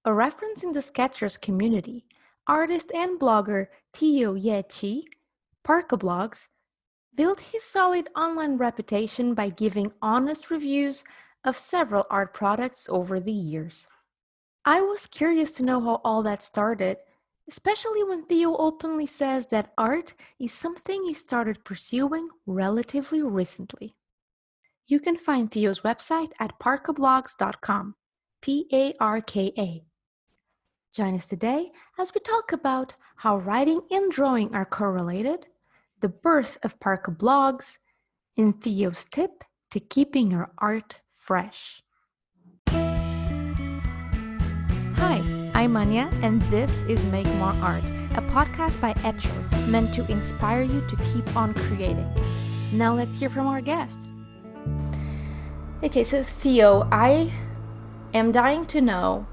A reference in the Sketchers community, artist and blogger Teoh Yi Chie, Parka Blogs, built his solid online reputation by giving honest reviews of several art products over the years. I was curious to know how all that started, especially when Theo openly says that art is something he started pursuing relatively recently. You can find Theo's website at parkablogs.com, Parka. Join us today as we talk about how writing and drawing are correlated, the birth of Parka Blogs, and Theo's tip to keeping your art fresh. Hi, I'm Anya, and this is Make More Art, a podcast by Etcher meant to inspire you to keep on creating. Now let's hear from our guest. Okay, so Theo, I am dying to know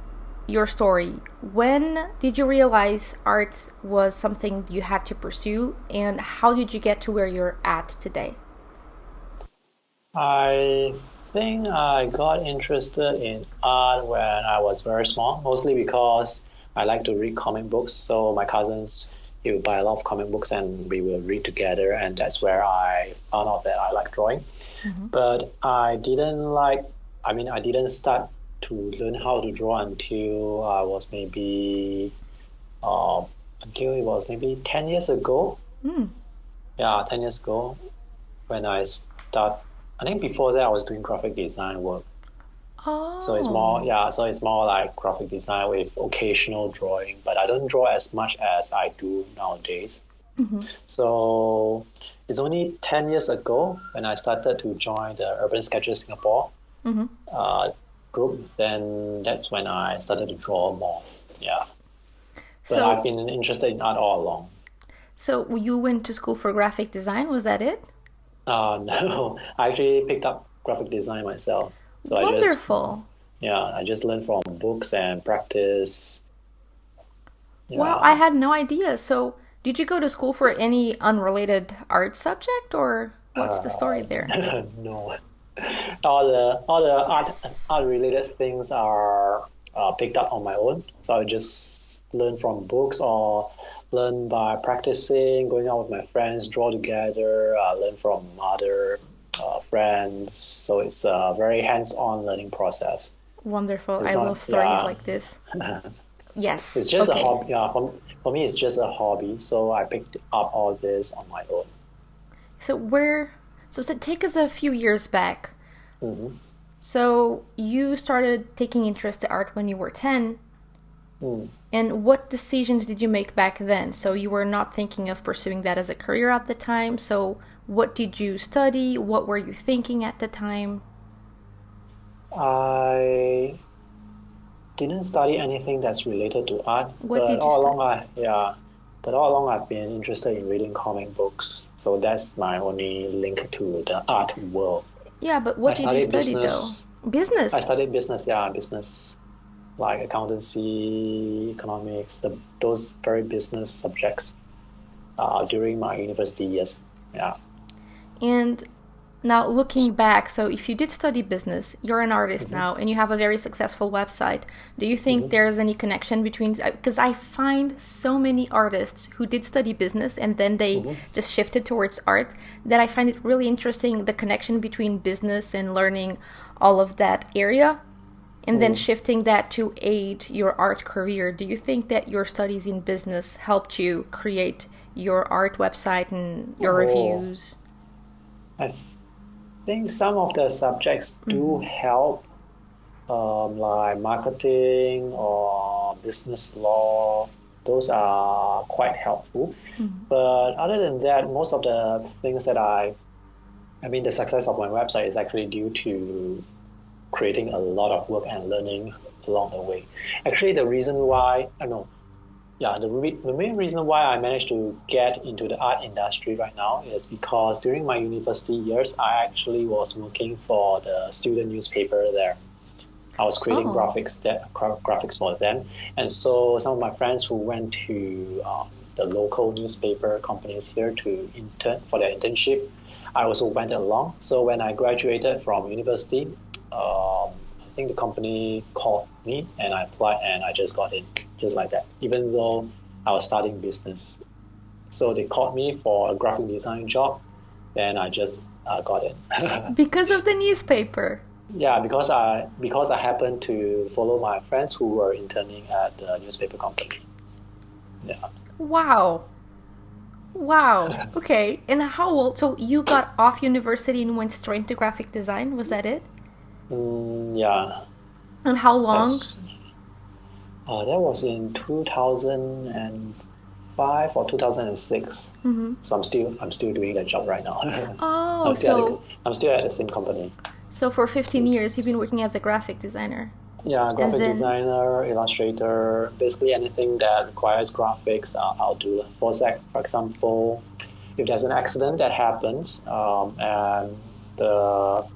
your story. When did you realize art was something you had to pursue, and how did you get to where you're at today? I think I got interested in art when I was very small, mostly because I like to read comic books. So my cousins, he would buy a lot of comic books and we will read together, and that's where I found out that I like drawing. But I didn't start to learn how to draw until I was maybe 10 years ago. Yeah, 10 years ago when I start. I think before that I was doing graphic design work. Oh. So it's more like graphic design with occasional drawing, but I don't draw as much as I do nowadays. So it's only 10 years ago when I started to join the Urban Sketchers Singapore group. Then that's when I started to draw more. Yeah. But I've been interested in art all along. So you went to school for graphic design, was that it? No, I actually picked up graphic design myself. So Wonderful. I just learned from books and practice. Yeah. Wow, I had no idea. So did you go to school for any unrelated art subject, or what's the story there? No. All the art related things are picked up on my own. So I just learn from books or learn by practicing, going out with my friends, draw together, learn from other friends. So it's a very hands-on learning process. Wonderful. I love stories like this. Yes. It's just a hobby. Yeah, for me, it's just a hobby. So I picked up all this on my own. So take us a few years back. So you started taking interest to art when you were 10. And what decisions did you make back then? So you were not thinking of pursuing that as a career at the time. So what did you study? What were you thinking at the time? I didn't study anything that's related to art. What did you study? But all along I've been interested in reading comic books. So that's my only link to the art world. Yeah, but what did you study though? Business? I studied business, business. Like accountancy, economics, those very business subjects during my university years. Yeah. And now looking back, so if you did study business, you're an artist now, and you have a very successful website. Do you think there's any connection between, because I find so many artists who did study business and then they just shifted towards art, that I find it really interesting, the connection between business and learning all of that area. And then shifting that to aid your art career. Do you think that your studies in business helped you create your art website and your reviews? I think some of the subjects do help, like marketing or business law. Those are quite helpful. But other than that, most of the things that the success of my website is actually due to creating a lot of work and learning along the way. Actually, the main reason why I managed to get into the art industry right now is because during my university years, I actually was working for the student newspaper there. I was creating graphics for them. And so some of my friends who went to the local newspaper companies here to intern for their internship, I also went along. So when I graduated from university, think the company called me and I applied and I just got in, just like that, even though I was starting business. So they called me for a graphic design job, then I just got in. Because of the newspaper. Yeah, because I happened to follow my friends who were interning at the newspaper company. Yeah. Wow. Wow. Okay. And how old? So you got off university and went straight into graphic design? Was that it? Yeah. And how long? That's that was in 2005 or 2006. So I'm still doing that job right now. Oh, I'm still at the same company. so for 15 years you've been working as a graphic designer. Yeah, And graphic then designer, illustrator, basically anything that requires graphics, I'll do. For example, if there's an accident that happens, and the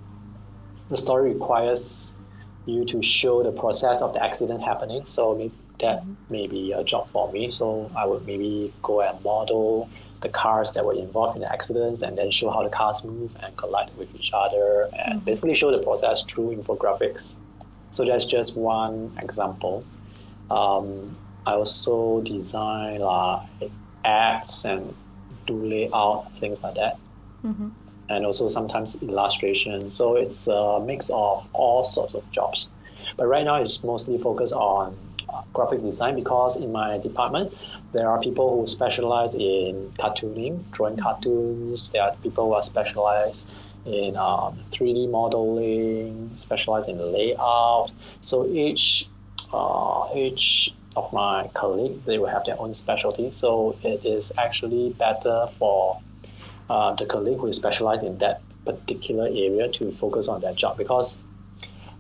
story requires you to show the process of the accident happening, so that may be a job for me. So I would maybe go and model the cars that were involved in the accidents and then show how the cars move and collide with each other and basically show the process through infographics. So that's just one example. I also design like ads and do layout, things like that. And also sometimes illustration. So it's a mix of all sorts of jobs. But right now it's mostly focused on graphic design because in my department, there are people who specialize in cartooning, drawing cartoons. There are people who are specialized in 3D modeling, specialized in layout. So each of my colleagues, they will have their own specialty. So it is actually better for the colleague who is specialized in that particular area to focus on that job. Because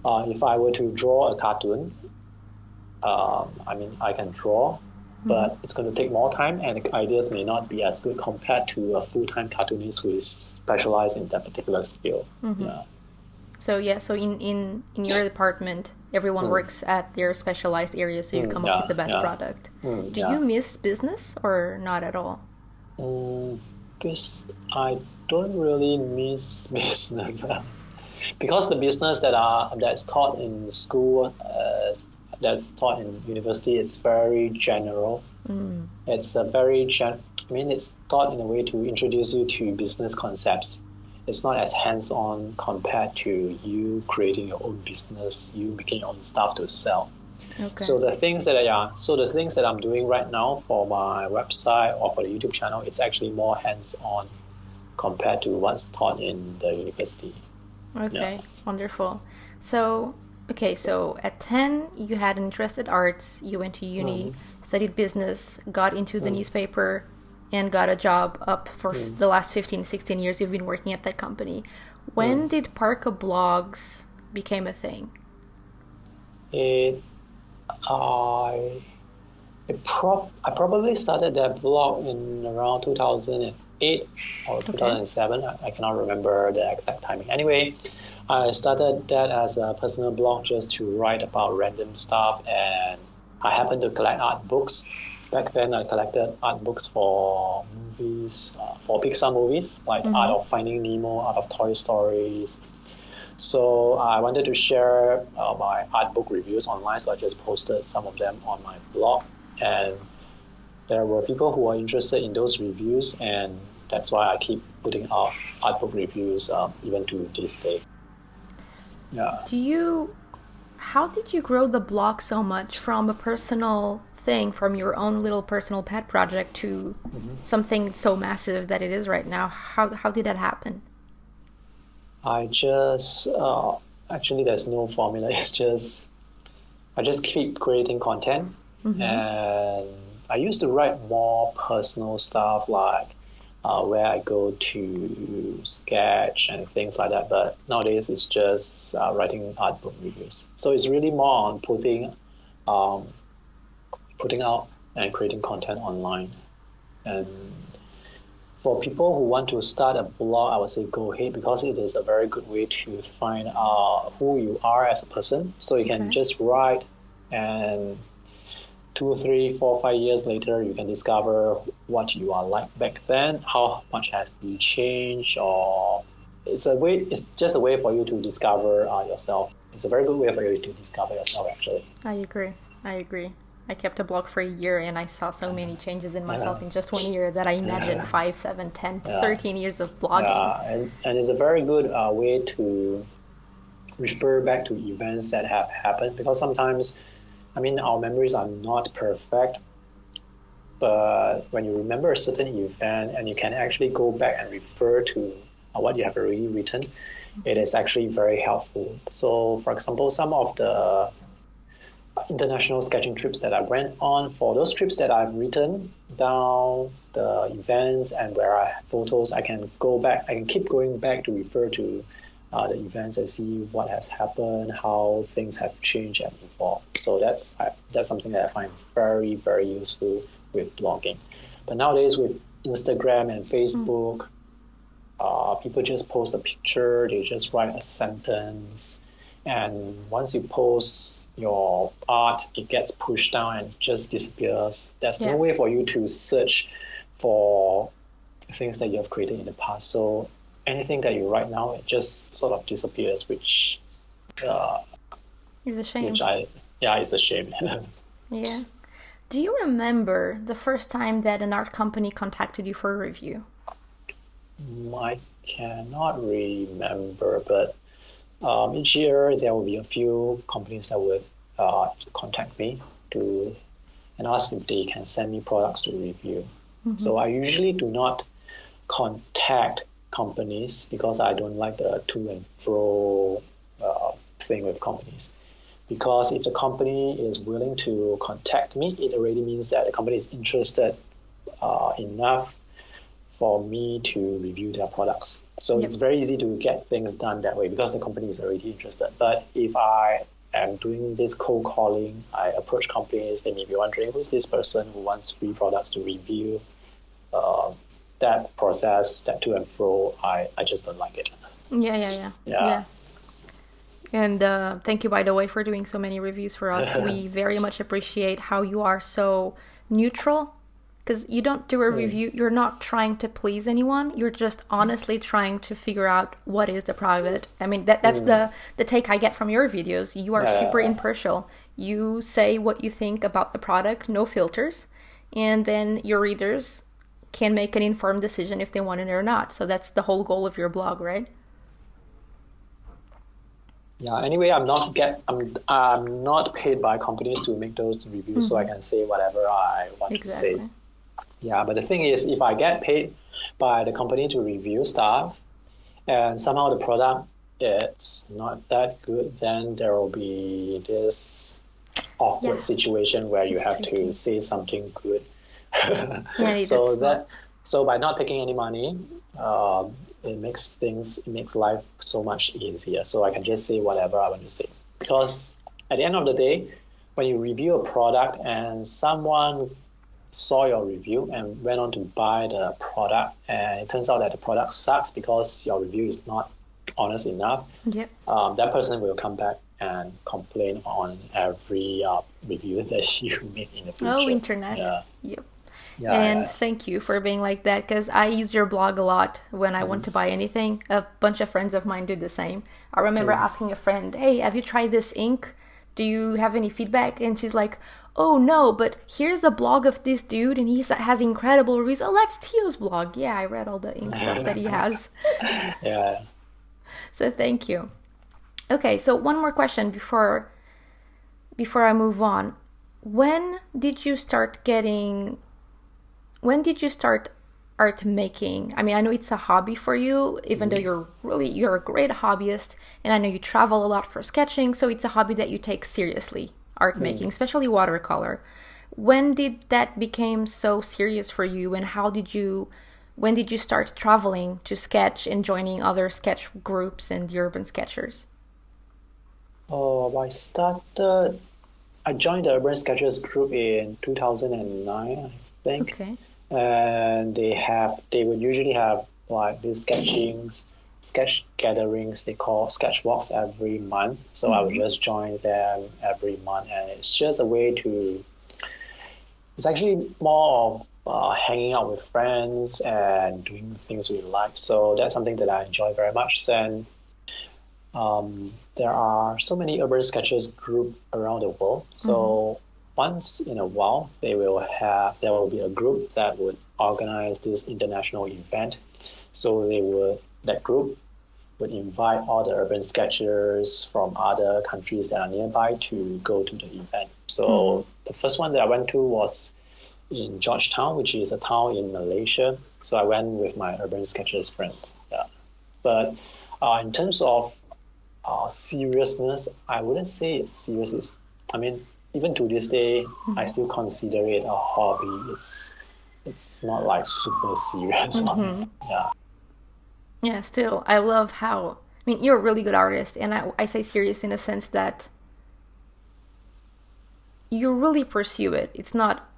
if I were to draw a cartoon, I can draw, but it's going to take more time and the ideas may not be as good compared to a full-time cartoonist who is specialized in that particular skill. Yeah. So in your department, everyone works at their specialized area, so you come up with the best product. Do you miss business or not at all? I don't really miss business because the business that's taught in school, that's taught in university, it's very general. It's it's taught in a way to introduce you to business concepts. It's not as hands-on compared to you creating your own business, you making your own stuff to sell. Okay. So the things that I'm doing right now for my website or for the YouTube channel, it's actually more hands-on compared to what's taught in the university. Okay, wonderful. So at 10, you had an interest in arts, you went to uni, studied business, got into the newspaper, and got a job up for the last 15, 16 years you've been working at that company. When did Parka Blogs became a thing? I probably started that blog in around 2008 or 2007. I cannot remember the exact timing. Anyway, I started that as a personal blog just to write about random stuff, and I happened to collect art books. Back then, I collected art books for movies, for Pixar movies, like Art of Finding Nemo, Art of Toy Stories. So I wanted to share my art book reviews online, so I just posted some of them on my blog. And there were people who were interested in those reviews, and that's why I keep putting out art book reviews even to this day. Yeah. How did you grow the blog so much from a personal thing, from your own little personal pet project to something so massive that it is right now? How did that happen? I just actually there's no formula. It's just I just keep creating content, and I used to write more personal stuff like where I go to sketch and things like that. But nowadays it's just writing art book reviews. So it's really more on putting out and creating content online. And for people who want to start a blog, I would say go ahead, because it is a very good way to find out who you are as a person. So you can just write, and 2, 3, 4, 5 years later, you can discover what you are like back then, how much has you changed, or it's just a way for you to discover yourself. it's a very good way for you to discover yourself, actually. I agree. I agree. I kept a blog for a year and I saw so many changes in myself in just 1 year that I imagined 5, 7, 10 to Yeah, 13 years of blogging. yeah, and it's a very good way to refer back to events that have happened, because sometimes, I mean, our memories are not perfect, but when you remember a certain event and you can actually go back and refer to what you have already written, it is actually very helpful. So, for example, some of the international sketching trips that I went on, for those trips that I've written down the events and where I have photos, I can go back, I can keep going back to refer to the events and see what has happened, how things have changed and evolved. So that's something that I find very, very useful with blogging. But nowadays with Instagram and Facebook, people just post a picture, they just write a sentence, and once you post your art, it gets pushed down and just disappears. There's no Yeah. way for you to search for things that you have created in the past. So anything that you write now, it just sort of disappears, uh, It's a which shame. yeah, it's a shame. Yeah. Do you remember the first time that an art company contacted you for a review? I cannot remember, but each year there will be a few companies that would contact me to and ask if they can send me products to review. So I usually do not contact companies because I don't like the to and fro thing with companies. Because if the company is willing to contact me, it already means that the company is interested enough for me to review their products. So Yep. it's very easy to get things done that way because the company is already interested. But if I am doing this cold calling, I approach companies, they may be wondering who's this person who wants free products to review. Uh, that process, that to and fro, I just don't like it. Yeah, yeah, yeah. Yeah. Yeah. And thank you, by the way, for doing so many reviews for us. We very much appreciate how you are so neutral. Because you don't do a Mm. review, you're not trying to please anyone. You're just honestly trying to figure out what is the product. I mean, that's Mm. the take I get from your videos. You are super Yeah. impartial. You say what you think about the product, no filters, and then your readers can make an informed decision if they want it or not. So that's the whole goal of your blog, right? Yeah. Anyway, I'm not paid by companies to make those reviews, so I can say whatever I want to say. Exactly. Yeah, but the thing is, if I get paid by the company to review stuff and somehow the product it's not that good, then there will be this Yeah, awkward situation where you it's have to tricky. say something good. Yeah, so that's not. that so by not taking any money, it makes life so much easier. So I can just say whatever I want to say. Because at the end of the day, when you review a product and someone saw your review and went on to buy the product, and it turns out that the product sucks because your review is not honest enough, Yep. that person will come back and complain on every review that you make in the Oh, future. internet. Yeah, Yep. yeah, And yeah. thank you for being like that because I use your blog a lot when I want Mm, to buy anything. A bunch of friends of mine do the same. I remember mm. asking a friend, "Hey, have you tried this ink? Do you have any feedback?" And she's like, "Oh no, but here's a blog of this dude and he has incredible reviews." Oh, that's Teoh's blog. Yeah, I read all the ink stuff that he has. Yeah. So thank you. Okay, so one more question before I move on. When did you start getting when did you start art making? I mean, I know it's a hobby for you, even though Mhm. you're a great hobbyist, and I know you travel a lot for sketching, so it's a hobby that you take seriously, art making, Mm. especially watercolor. When did that become so serious for you, and when did you start traveling to sketch and joining other sketch groups and the urban sketchers? Oh, I joined the Urban Sketchers group in 2009, I think. Okay. And they would usually have like these sketch gatherings they call sketch walks every month. So I would just join them every month, and it's just a way to. It's actually more of hanging out with friends and doing things we like. So that's something that I enjoy very much. And there are so many urban sketchers group around the world. So once in a while, there will be a group that would organize this international event. So that group would invite all the urban sketchers from other countries that are nearby to go to the event. So the first one that I went to was in Georgetown, which is a town in Malaysia. So I went with my urban sketchers friend. Yeah. But in terms of seriousness, I wouldn't say it's serious. Even to this day, I still consider it a hobby. It's not like super serious. Yeah. Yeah, still, I love how, you're a really good artist, and I say serious in a sense that you really pursue it. It's not,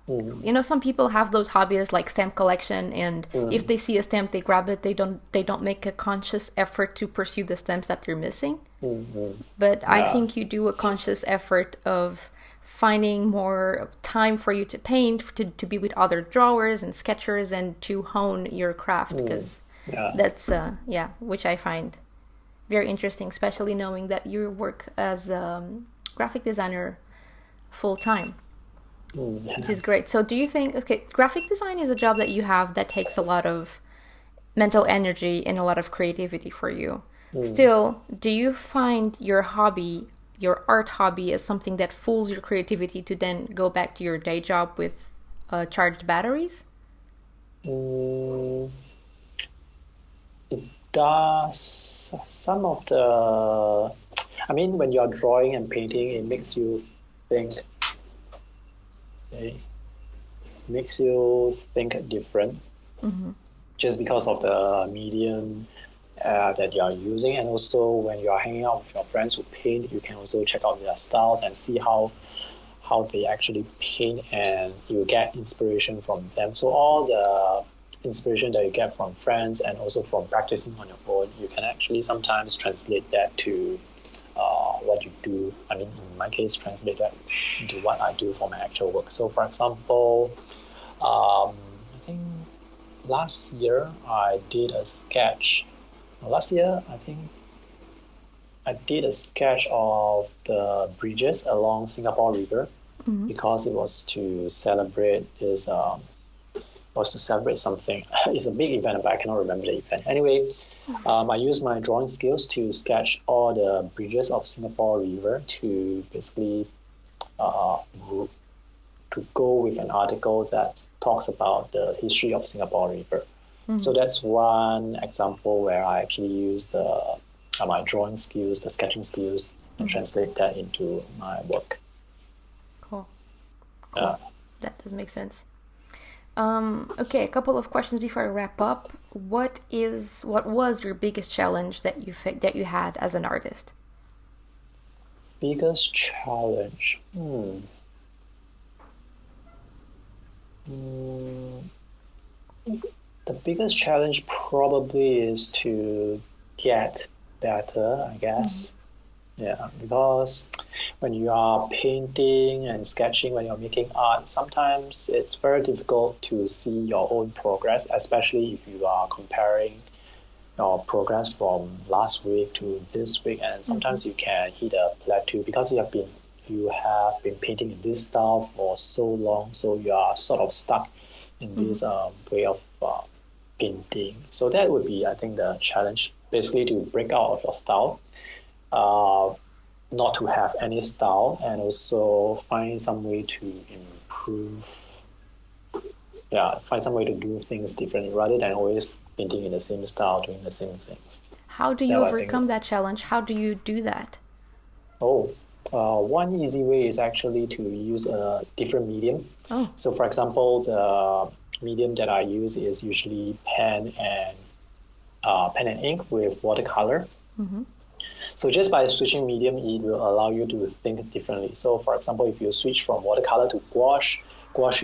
some people have those hobbies like stamp collection, and if they see a stamp, they grab it. They don't make a conscious effort to pursue the stamps that they're missing. But I think you do a conscious effort of finding more time for you to paint, to be with other drawers and sketchers, and to hone your craft, because that's which I find very interesting, especially knowing that you work as a graphic designer full time, which is great. So do you think, graphic design is a job that you have that takes a lot of mental energy and a lot of creativity for you. Still, do you find your art hobby, as something that fools your creativity to then go back to your day job with charged batteries? It does. Some of the, when you're drawing and painting, it makes you think. It makes you think different, just because of the medium that you are using, and also when you are hanging out with your friends who paint, you can also check out their styles and see how they actually paint, and you get inspiration from them. So all the inspiration that you get from friends and also from practicing on your own, you can actually sometimes translate that to what you do. In my case, translate that into what I do for my actual work. So for example, I think last year I did a sketch. Last year, I think I did a sketch of the bridges along Singapore River, because it was to celebrate something. It's a big event, but I cannot remember the event. Anyway, I used my drawing skills to sketch all the bridges of Singapore River to basically to go with an article that talks about the history of Singapore River. So that's one example where I actually use my drawing skills, the sketching skills, and translate that into my work. Cool. That does make sense. Okay, a couple of questions before I wrap up. What was your biggest challenge that you had as an artist? Biggest challenge. The biggest challenge probably is to get better, I guess. Yeah, because when you are painting and sketching, when you're making art, sometimes it's very difficult to see your own progress, especially if you are comparing your progress from last week to this week, and sometimes you can hit a plateau because you have been painting in this style for so long, so you are sort of stuck in this way of painting. So that would be, I think, the challenge, basically to break out of your style, not to have any style, and also find some way to improve. Find some way to do things differently rather than always painting in the same style, doing the same things. How do you overcome that challenge? How do you do that? One easy way is actually to use a different medium. So for example, the medium that I use is usually pen and ink with watercolor. So just by switching medium, it will allow you to think differently. So for example, if you switch from watercolor to gouache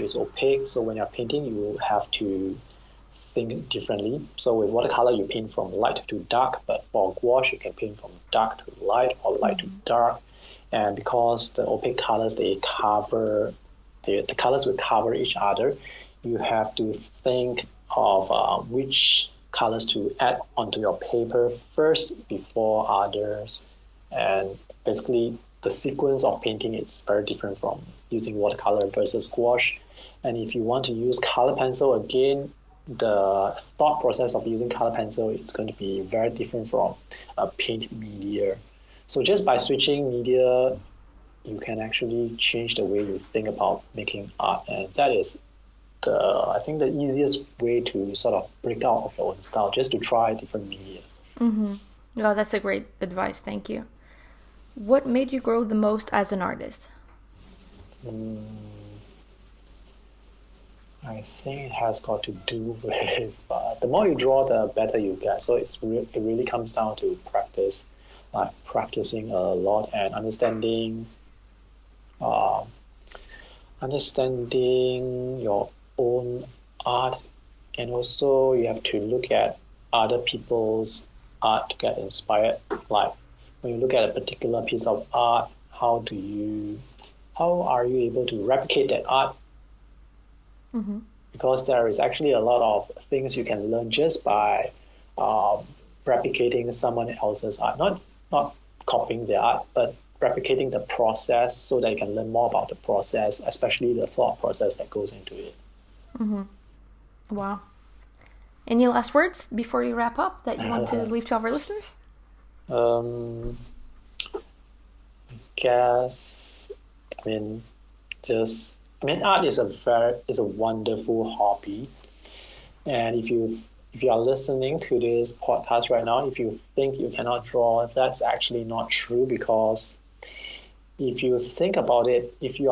is opaque. So when you're painting, you have to think differently. So with watercolor, you paint from light to dark, but for gouache, you can paint from dark to light or light to dark. And because the opaque colors, the colors will cover each other, you have to think of which colors to add onto your paper first before others. And basically, the sequence of painting is very different from using watercolor versus gouache. And if you want to use color pencil again, the thought process of using color pencil is going to be very different from a paint media. So just by switching media, you can actually change the way you think about making art, and that is I think the easiest way to sort of break out of your own style, just to try different media. Oh, that's a great advice. Thank you. What made you grow the most as an artist? I think it has got to do with the more you draw, the better you get. So it really comes down to practice, like practicing a lot and understanding your own art, and also you have to look at other people's art to get inspired. Like when you look at a particular piece of art, how are you able to replicate that art? Because there is actually a lot of things you can learn just by replicating someone else's art, not copying their art, but replicating the process so that you can learn more about the process, especially the thought process that goes into it. Wow. Any last words before you wrap up that you want to leave to our listeners? I guess, art is a wonderful hobby, and if you are listening to this podcast right now, if you think you cannot draw, that's actually not true, because if you think about it, if you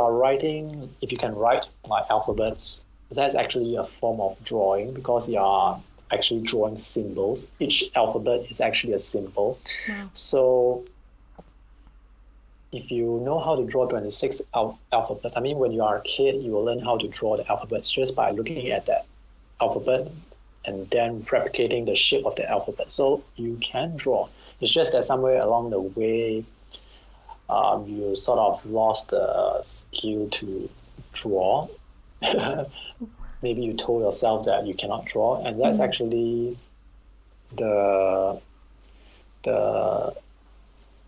can write like alphabets, that's actually a form of drawing, because you are actually drawing symbols. Each alphabet is actually a symbol. Wow. So if you know how to draw 26 alphabets, when you are a kid, you will learn how to draw the alphabets just by looking at that alphabet and then replicating the shape of the alphabet. So you can draw. It's just that somewhere along the way, you sort of lost the skill to draw. Maybe you told yourself that you cannot draw, and that's actually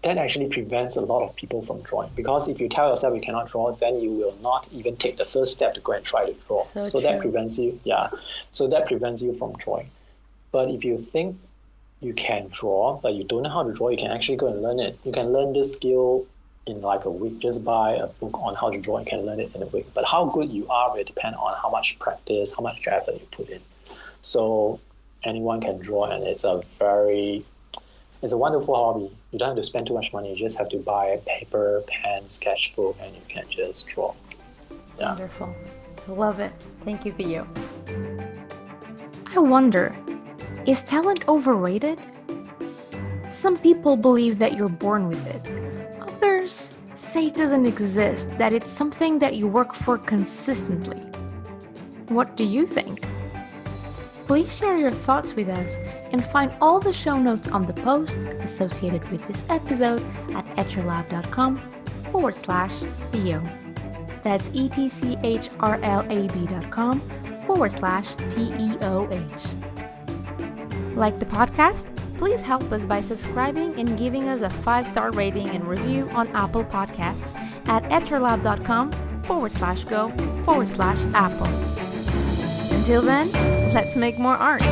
that actually prevents a lot of people from drawing, because if you tell yourself you cannot draw, then you will not even take the first step to go and try to draw. So that prevents you. So that prevents you from drawing. But if you think you can draw, but you don't know how to draw, you can actually go and learn it. You can learn this skill in like a week. Just buy a book on how to draw. You can learn it in a week. But how good you are will depend on how much practice, how much effort you put in. So anyone can draw, and it's a wonderful hobby. You don't have to spend too much money. You just have to buy a paper, pen, sketchbook, and you can just draw. Yeah. Wonderful. Love it. Thank you, Theo. I wonder, is talent overrated? Some people believe that you're born with it. Others say it doesn't exist, that it's something that you work for consistently. What do you think? Please share your thoughts with us and find all the show notes on the post associated with this episode at etchrlab.com/Theo. That's etchrlab.com/TEOH. Like the podcast? Please help us by subscribing and giving us a 5-star rating and review on Apple Podcasts at etchrlab.com/go/Apple. Until then, let's make more art.